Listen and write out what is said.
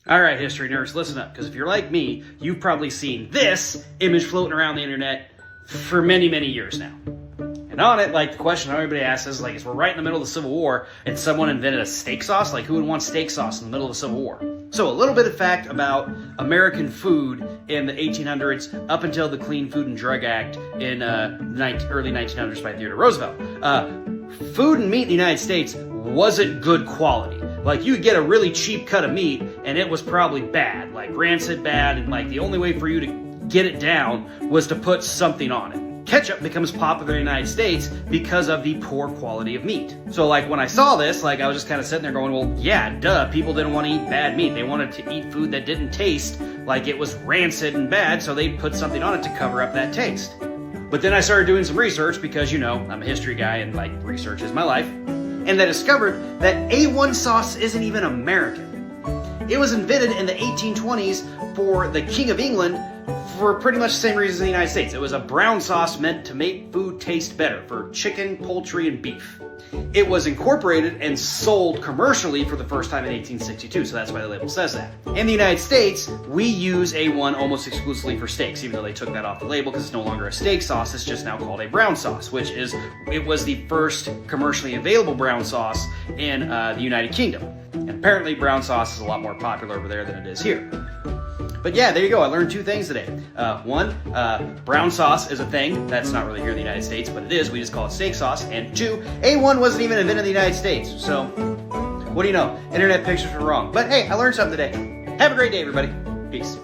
All right, history nerds, listen up, because if you're like me, you've probably seen this image floating around the internet for many, many years now. And on it, like, the question everybody asks is, like, we're right in the middle of the Civil War, and someone invented a steak sauce? Like, who would want steak sauce in the middle of the Civil War? So, a little bit of fact about American food in the 1800s up until the Clean Food and Drug Act in early 1900s by Theodore Roosevelt. Food and meat in the United States wasn't good quality. Like, you could get a really cheap cut of meat, and it was probably bad, like rancid bad, and like the only way for you to get it down was to put something on it. Ketchup becomes popular in the United States because of the poor quality of meat. So like when I saw this, like I was just kind of sitting there going, well, yeah, duh, people didn't want to eat bad meat. They wanted to eat food that didn't taste like it was rancid and bad, so they put something on it to cover up that taste. But then I started doing some research because, you know, I'm a history guy and like research is my life. And I discovered that A1 sauce isn't even American. It was invented in the 1820s for the King of England for pretty much the same reasons in the United States. It was a brown sauce meant to make food taste better for chicken, poultry, and beef. It was incorporated and sold commercially for the first time in 1862, so that's why the label says that. In the United States, we use A1 almost exclusively for steaks, even though they took that off the label because it's no longer a steak sauce, it's just now called a brown sauce, it was the first commercially available brown sauce in the United Kingdom. And apparently brown sauce is a lot more popular over there than it is here. But yeah, there you go. I learned two things today. One, brown sauce is a thing. That's not really here in the United States, but it is. We just call it steak sauce. And two, A1 wasn't even invented in the United States. So, what do you know? Internet pictures were wrong. But hey, I learned something today. Have a great day, everybody. Peace.